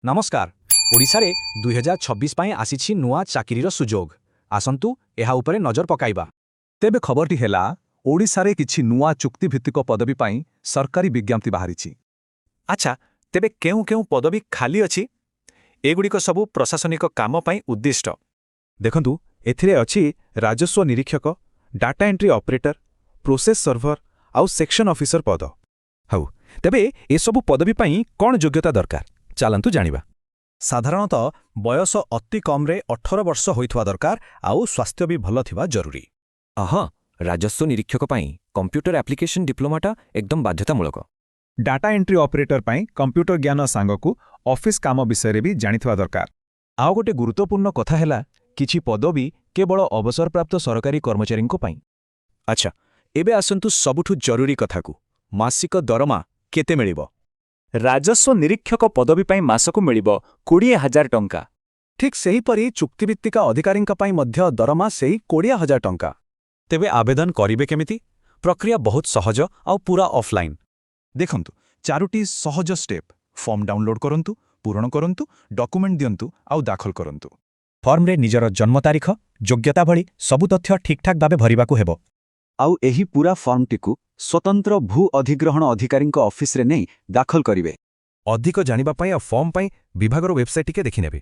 नमस्कार ओडिशारे 2026 ପାଇଁ ଆସିଛି ନୂଆ ଚାକିରିର ସୁଯୋଗ ଆସନ୍ତୁ ଏହା ଉପରେ ନଜର ପକାଇବା। ତେବେ ଖବରଟି ହେଲା ଓଡ଼ିଶାରେ କିଛି ନୂଆ ଚୁକ୍ତିଭିତ୍ତିକ ପଦବୀ ପାଇଁ ସରକାରୀ ବିଜ୍ଞପ୍ତି ବାହାରିଛି। ଆଚ୍ଛା, ତେବେ କେଉଁ କେଉଁ ପଦବୀ ଖାଲି ଅଛି? ଏଗୁଡ଼ିକ ସବୁ ପ୍ରଶାସନିକ କାମ ପାଇଁ ଉଦ୍ଦିଷ୍ଟ। ଦେଖନ୍ତୁ, ଏଥିରେ ଅଛି ରାଜସ୍ୱ ନିରୀକ୍ଷକ, data entry operator, process server ଆଉ ସେକ୍ସନ ଅଫିସର ପଦ। ହଉ, ତେବେ ଏସବୁ ପଦବୀ ପାଇଁ କ'ଣ ଯୋଗ୍ୟତା ଦରକାର ଚାଲନ୍ତୁ ଜାଣିବା। ସାଧାରଣତଃ ବୟସ ଅତି କମ୍ରେ 18 ବର୍ଷ ହୋଇଥିବା ଦରକାର ଆଉ ସ୍ୱାସ୍ଥ୍ୟ ବି ଭଲ ଥିବା ଜରୁରୀ। ରାଜସ୍ୱ ନିରୀକ୍ଷକ ପାଇଁ କମ୍ପ୍ୟୁଟର ଆପ୍ଲିକେସନ ଡିପ୍ଲୋମାଟା ଏକଦମ ବାଧ୍ୟତାମୂଳକ। ଡାଟା ଏଣ୍ଟ୍ରି ଅପରେଟର ପାଇଁ କମ୍ପ୍ୟୁଟର ଜ୍ଞାନ ସାଙ୍ଗକୁ ଅଫିସ୍ କାମ ବିଷୟରେ ବି ଜାଣିଥିବା ଦରକାର। ଆଉ ଗୋଟେ ଗୁରୁତ୍ୱପୂର୍ଣ୍ଣ କଥା ହେଲା କିଛି ପଦବୀ କେବଳ ଅବସରପ୍ରାପ୍ତ ସରକାରୀ କର୍ମଚାରୀଙ୍କ ପାଇଁ। ଆଚ୍ଛା, ଏବେ ଆସନ୍ତୁ ସବୁଠୁ ଜରୁରୀ କଥାକୁ, ମାସିକ ଦରମା କେତେ ମିଳିବ? ରାଜସ୍ୱ ନିରୀକ୍ଷକ ପଦବୀ ପାଇଁ ମାସକୁ ମିଳିବ 20,000 ଟଙ୍କା। ଠିକ୍ ସେହିପରି ଚୁକ୍ତିଭିତ୍ତିକ ଅଧିକାରୀଙ୍କ ପାଇଁ ମଧ୍ୟ ଦରମା ସେଇ 20,000 ଟଙ୍କା। ତେବେ ଆବେଦନ କରିବେ କେମିତି? ପ୍ରକ୍ରିୟା ବହୁତ ସହଜ ଆଉ ପୁରା ଅଫଲାଇନ୍। ଦେଖନ୍ତୁ, 4ଟି ସହଜ ଷ୍ଟେପ୍। ଫର୍ମ ଡାଉନଲୋଡ୍ କରନ୍ତୁ, ପୂରଣ କରନ୍ତୁ, ଡକୁମେଣ୍ଟ ଦିଅନ୍ତୁ ଆଉ ଦାଖଲ କରନ୍ତୁ। ଫର୍ମରେ ନିଜର ଜନ୍ମ ତାରିଖ, ଯୋଗ୍ୟତା ଭଳି ସବୁ ତଥ୍ୟ ଠିକ୍ଠାକ୍ ଭାବେ ଭରିବାକୁ ହେବ। ଆଉ ଏହି ପୂରା ଫର୍ମଟିକୁ ସ୍ୱତନ୍ତ୍ର ଭୂ ଅଧିଗ୍ରହଣ ଅଧିକାରୀଙ୍କ ଅଫିସରେ ନେଇ ଦାଖଲ କରିବେ। ଅଧିକ ଜାଣିବା ପାଇଁ ଆଉ ଫର୍ମ ପାଇଁ ବିଭାଗର ୱେବସାଇଟ୍ ଟିକେ ଦେଖିନେବେ।